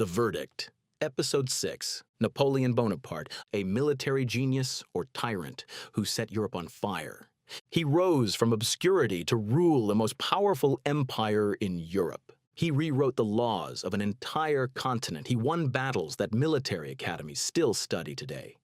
The Verdict. Episode 6. Napoleon Bonaparte, a military genius or tyrant who set Europe on fire. He rose from obscurity to rule the most powerful empire in Europe. He rewrote the laws of an entire continent. He won battles that military academies still study today.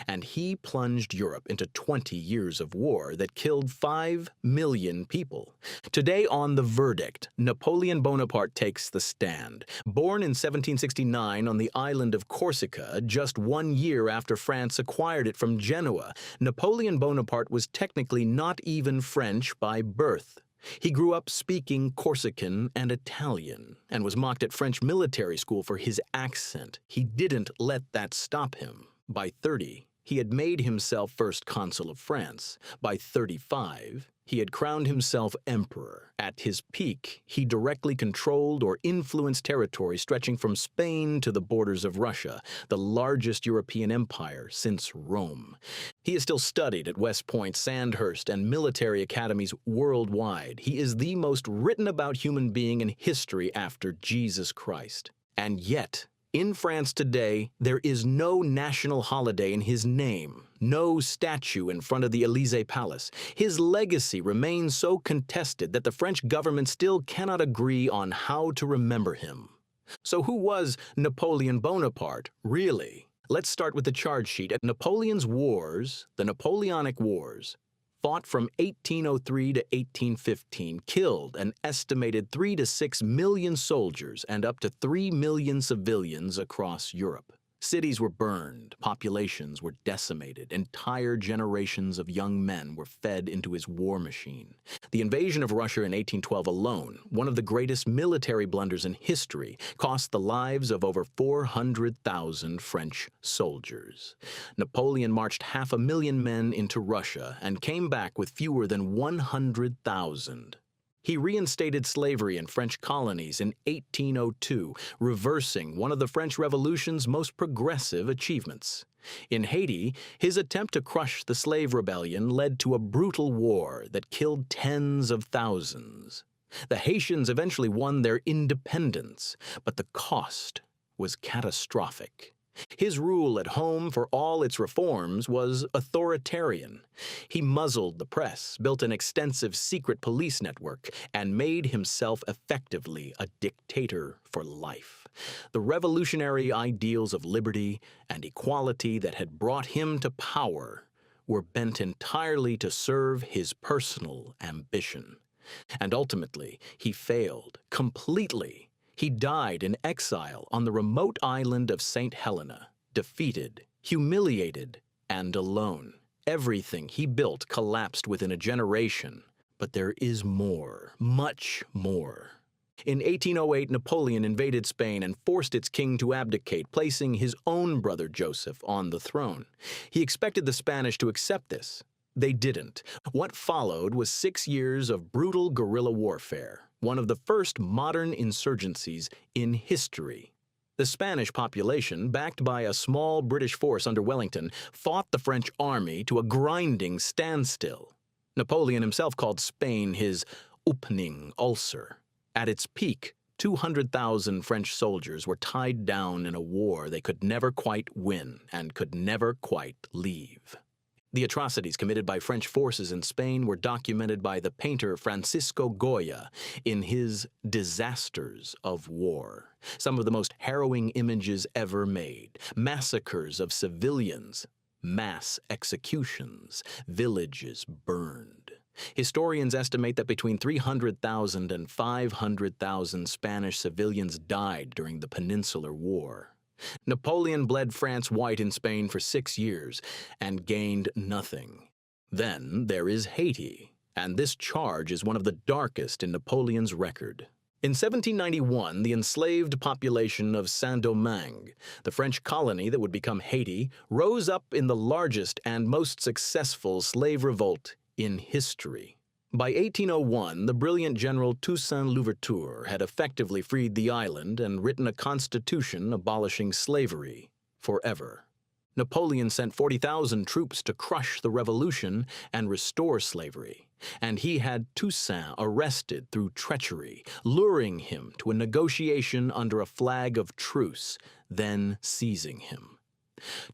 And he plunged Europe into 20 years of war that killed 5 million people. Today on The Verdict, Napoleon Bonaparte takes the stand. Born in 1769 on the island of Corsica, just 1 year after France acquired it from Genoa, Napoleon Bonaparte was technically not even French by birth. He grew up speaking Corsican and Italian, and was mocked at French military school for his accent. He didn't let that stop him. By 30, he had made himself first consul of France. By 35, he had crowned himself emperor. At his peak, he directly controlled or influenced territory stretching from Spain to the borders of Russia, the largest European empire since Rome. He is still studied at West Point, Sandhurst, and military academies worldwide. He is the most written about human being in history after Jesus Christ. And yet, in France today, there is no national holiday in his name, no statue in front of the Élysée Palace. His legacy remains so contested that the French government still cannot agree on how to remember him. So who was Napoleon Bonaparte, really? Let's start with the charge sheet. Napoleon's wars, the Napoleonic Wars, fought from 1803 to 1815, killed an estimated 3 to 6 million soldiers and up to 3 million civilians across Europe. Cities were burned, populations were decimated, entire generations of young men were fed into his war machine. The invasion of Russia in 1812 alone, one of the greatest military blunders in history, cost the lives of over 400,000 French soldiers. Napoleon marched 500,000 men into Russia and came back with fewer than 100,000. He reinstated slavery in French colonies in 1802, reversing one of the French Revolution's most progressive achievements. In Haiti, his attempt to crush the slave rebellion led to a brutal war that killed tens of thousands. The Haitians eventually won their independence, but the cost was catastrophic. His rule at home, for all its reforms, was authoritarian. He muzzled the press, built an extensive secret police network, and made himself effectively a dictator for life. The revolutionary ideals of liberty and equality that had brought him to power were bent entirely to serve his personal ambition. And ultimately, he failed completely. He died in exile on the remote island of St. Helena, defeated, humiliated, and alone. Everything he built collapsed within a generation, but there is more, much more. In 1808, Napoleon invaded Spain and forced its king to abdicate, placing his own brother Joseph on the throne. He expected the Spanish to accept this. They didn't. What followed was 6 years of brutal guerrilla warfare, one of the first modern insurgencies in history. The Spanish population, backed by a small British force under Wellington, fought the French army to a grinding standstill. Napoleon himself called Spain his opening ulcer. At its peak, 200,000 French soldiers were tied down in a war they could never quite win and could never quite leave. The atrocities committed by French forces in Spain were documented by the painter Francisco Goya in his Disasters of War. Some of the most harrowing images ever made: massacres of civilians, mass executions, villages burned. Historians estimate that between 300,000 and 500,000 Spanish civilians died during the Peninsular War. Napoleon bled France white in Spain for 6 years and gained nothing. Then there is Haiti, and this charge is one of the darkest in Napoleon's record. In 1791, the enslaved population of Saint-Domingue, the French colony that would become Haiti, rose up in the largest and most successful slave revolt in history. By 1801, the brilliant General Toussaint Louverture had effectively freed the island and written a constitution abolishing slavery forever. Napoleon sent 40,000 troops to crush the revolution and restore slavery. and he had Toussaint arrested through treachery, luring him to a negotiation under a flag of truce, then seizing him.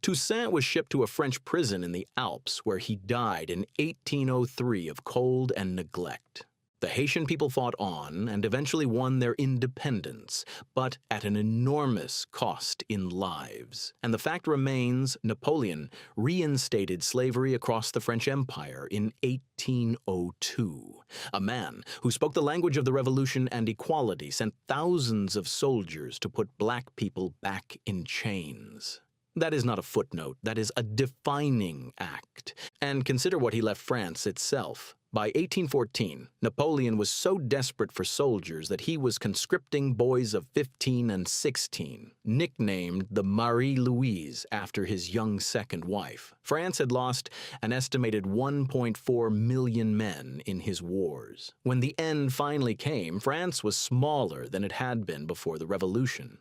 Toussaint was shipped to a French prison in the Alps, where he died in 1803 of cold and neglect. The Haitian people fought on and eventually won their independence, but at an enormous cost in lives. And the fact remains, Napoleon reinstated slavery across the French Empire in 1802. A man who spoke the language of the Revolution and equality sent thousands of soldiers to put black people back in chains. That is not a footnote, that is a defining act. And consider what he left France itself. By 1814, Napoleon was so desperate for soldiers that he was conscripting boys of 15 and 16, nicknamed the Marie Louise after his young second wife. France had lost an estimated 1.4 million men in his wars. When the end finally came, France was smaller than it had been before the Revolution.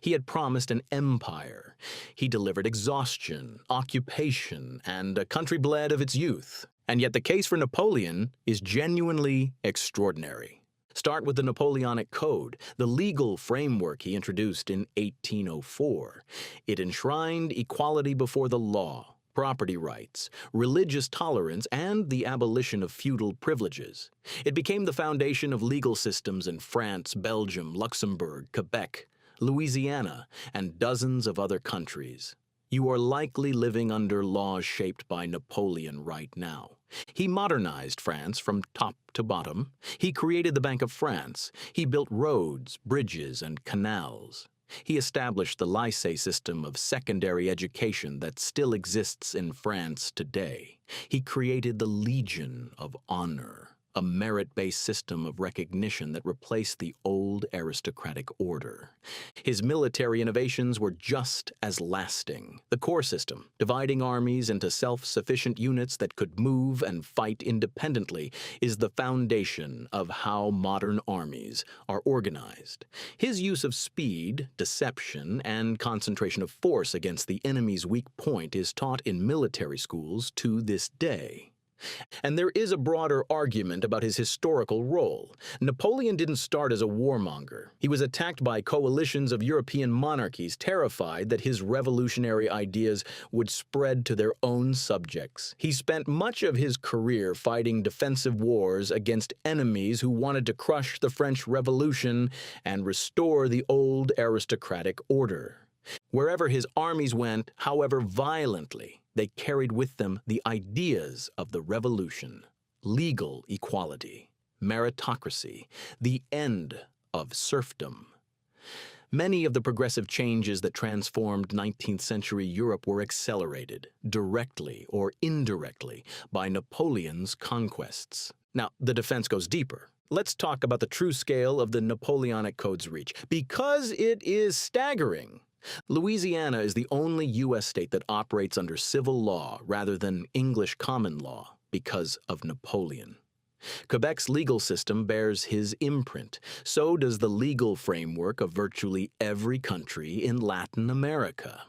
He had promised an empire. He delivered exhaustion, occupation, and a country bled of its youth. And yet the case for Napoleon is genuinely extraordinary. Start with the Napoleonic Code, the legal framework he introduced in 1804. It enshrined equality before the law, property rights, religious tolerance, and the abolition of feudal privileges. It became the foundation of legal systems in France, Belgium, Luxembourg, Quebec, Louisiana, and dozens of other countries. You are likely living under laws shaped by Napoleon right now. He modernized France from top to bottom. He created the Bank of France. He built roads, bridges, and canals. He established the lycée system of secondary education that still exists in France today. He created the Legion of Honor, a merit-based system of recognition that replaced the old aristocratic order. His military innovations were just as lasting. The corps system, dividing armies into self-sufficient units that could move and fight independently, is the foundation of how modern armies are organized. His use of speed, deception, and concentration of force against the enemy's weak point is taught in military schools to this day. And there is a broader argument about his historical role. Napoleon didn't start as a warmonger. He was attacked by coalitions of European monarchies, terrified that his revolutionary ideas would spread to their own subjects. He spent much of his career fighting defensive wars against enemies who wanted to crush the French Revolution and restore the old aristocratic order. Wherever his armies went, however violently, they carried with them the ideas of the revolution: legal equality, meritocracy, the end of serfdom. Many of the progressive changes that transformed 19th century Europe were accelerated, directly or indirectly, by Napoleon's conquests. Now, the defense goes deeper. Let's talk about the true scale of the Napoleonic Code's reach, because it is staggering. Louisiana is the only U.S. state that operates under civil law rather than English common law because of Napoleon. Quebec's legal system bears his imprint. So does the legal framework of virtually every country in Latin America.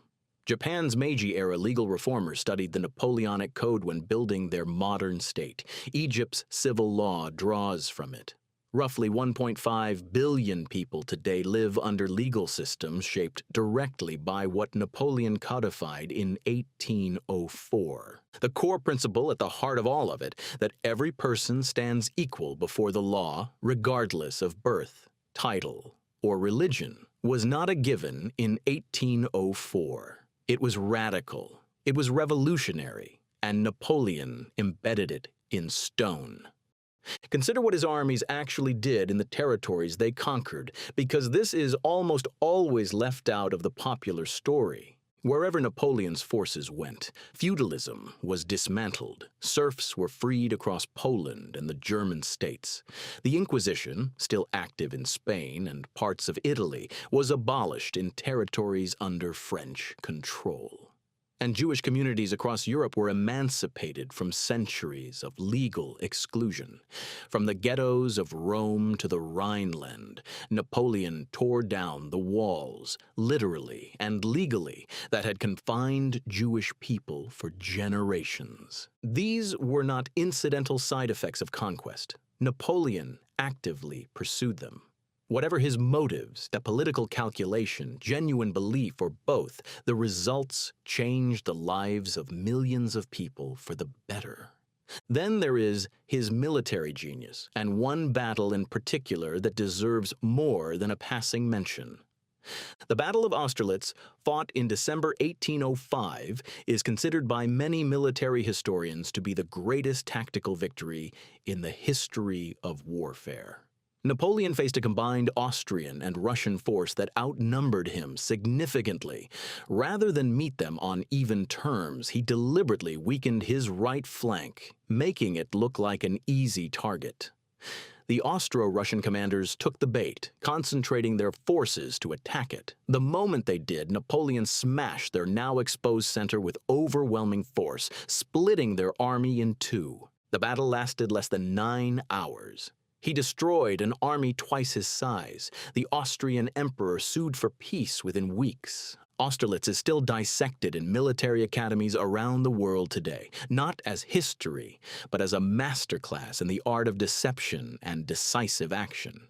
Japan's Meiji-era legal reformers studied the Napoleonic Code when building their modern state. Egypt's civil law draws from it. Roughly 1.5 billion people today live under legal systems shaped directly by what Napoleon codified in 1804. The core principle at the heart of all of it, that every person stands equal before the law, regardless of birth, title, or religion, was not a given in 1804. It was radical, it was revolutionary, and Napoleon embedded it in stone. Consider what his armies actually did in the territories they conquered, because this is almost always left out of the popular story. Wherever Napoleon's forces went, feudalism was dismantled. Serfs were freed across Poland and the German states. The Inquisition, still active in Spain and parts of Italy, was abolished in territories under French control. and Jewish communities across Europe were emancipated from centuries of legal exclusion. From the ghettos of Rome to the Rhineland, Napoleon tore down the walls, literally and legally, that had confined Jewish people for generations. These were not incidental side effects of conquest. Napoleon actively pursued them. Whatever his motives, the political calculation, genuine belief, or both, the results changed the lives of millions of people for the better. Then there is his military genius, and one battle in particular that deserves more than a passing mention. The Battle of Austerlitz, fought in December 1805, is considered by many military historians to be the greatest tactical victory in the history of warfare. Napoleon faced a combined Austrian and Russian force that outnumbered him significantly. Rather than meet them on even terms, he deliberately weakened his right flank, making it look like an easy target. The Austro-Russian commanders took the bait, concentrating their forces to attack it. The moment they did, Napoleon smashed their now exposed center with overwhelming force, splitting their army in two. The battle lasted less than 9 hours. He destroyed an army twice his size. The Austrian emperor sued for peace within weeks. Austerlitz is still dissected in military academies around the world today, not as history, but as a masterclass in the art of deception and decisive action.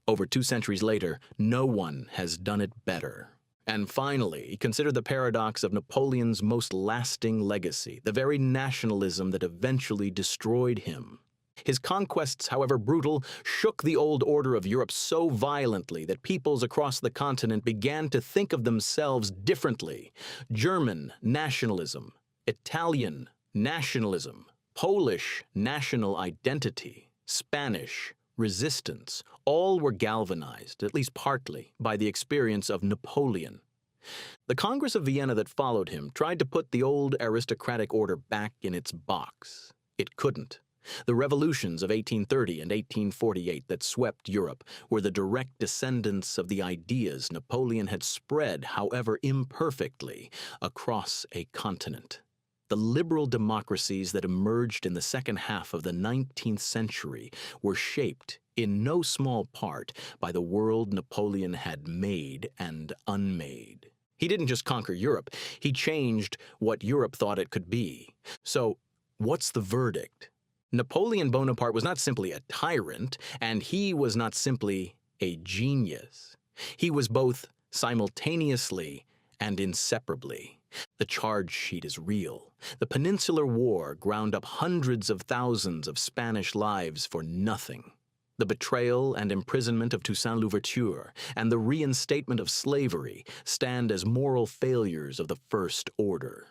Over 2 centuries later, no one has done it better. And finally, consider the paradox of Napoleon's most lasting legacy, the very nationalism that eventually destroyed him. His conquests, however brutal, shook the old order of Europe so violently that peoples across the continent began to think of themselves differently. German nationalism, Italian nationalism, Polish national identity, Spanish resistance, all were galvanized, at least partly, by the experience of Napoleon. The Congress of Vienna that followed him tried to put the old aristocratic order back in its box. It couldn't. The revolutions of 1830 and 1848 that swept Europe were the direct descendants of the ideas Napoleon had spread, however imperfectly, across a continent. The liberal democracies that emerged in the second half of the 19th century were shaped, in no small part, by the world Napoleon had made and unmade. He didn't just conquer Europe, he changed what Europe thought it could be. So, what's the verdict? Napoleon Bonaparte was not simply a tyrant, and he was not simply a genius. He was both simultaneously and inseparably. The charge sheet is real. The Peninsular War ground up hundreds of thousands of Spanish lives for nothing. The betrayal and imprisonment of Toussaint Louverture and the reinstatement of slavery stand as moral failures of the first order.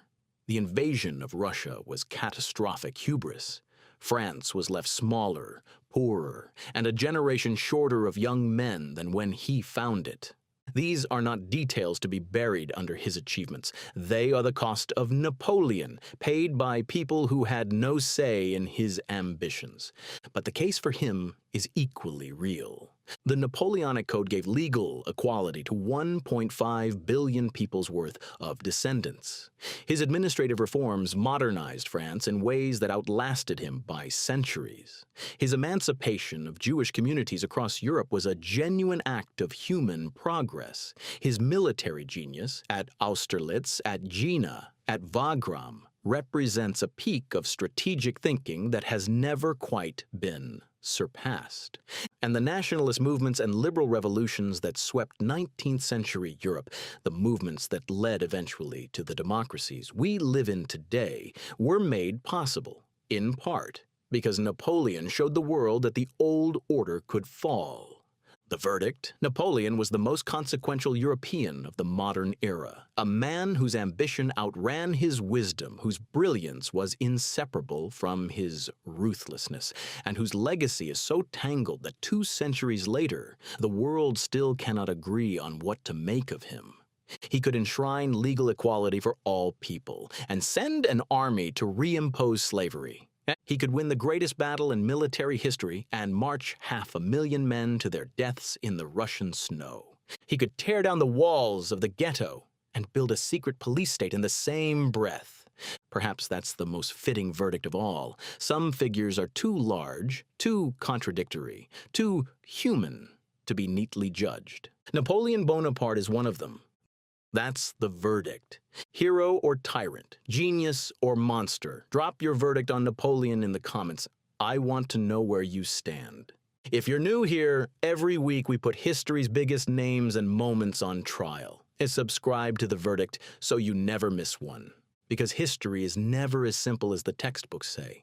The invasion of Russia was catastrophic hubris. France was left smaller, poorer, and a generation shorter of young men than when he found it. These are not details to be buried under his achievements. They are the cost of Napoleon, paid by people who had no say in his ambitions. But the case for him is equally real. The Napoleonic Code gave legal equality to 1.5 billion people's worth of descendants. His administrative reforms modernized France in ways that outlasted him by centuries. His emancipation of Jewish communities across Europe was a genuine act of human progress. His military genius, at Austerlitz, at Jena, at Wagram, represents a peak of strategic thinking that has never quite been surpassed. And the nationalist movements and liberal revolutions that swept 19th century Europe, the movements that led eventually to the democracies we live in today, were made possible, in part, because Napoleon showed the world that the old order could fall. The verdict? Napoleon was the most consequential European of the modern era, a man whose ambition outran his wisdom, whose brilliance was inseparable from his ruthlessness, and whose legacy is so tangled that 2 centuries later, the world still cannot agree on what to make of him. He could enshrine legal equality for all people, and send an army to reimpose slavery. He could win the greatest battle in military history and march 500,000 men to their deaths in the Russian snow. He could tear down the walls of the ghetto and build a secret police state in the same breath. Perhaps that's the most fitting verdict of all. Some figures are too large, too contradictory, too human to be neatly judged. Napoleon Bonaparte is one of them. That's the verdict. Hero or tyrant, genius or monster. Drop your verdict on Napoleon in the comments. I want to know where you stand. If you're new here, every week we put history's biggest names and moments on trial. And subscribe to The Verdict so you never miss one. Because history is never as simple as the textbooks say.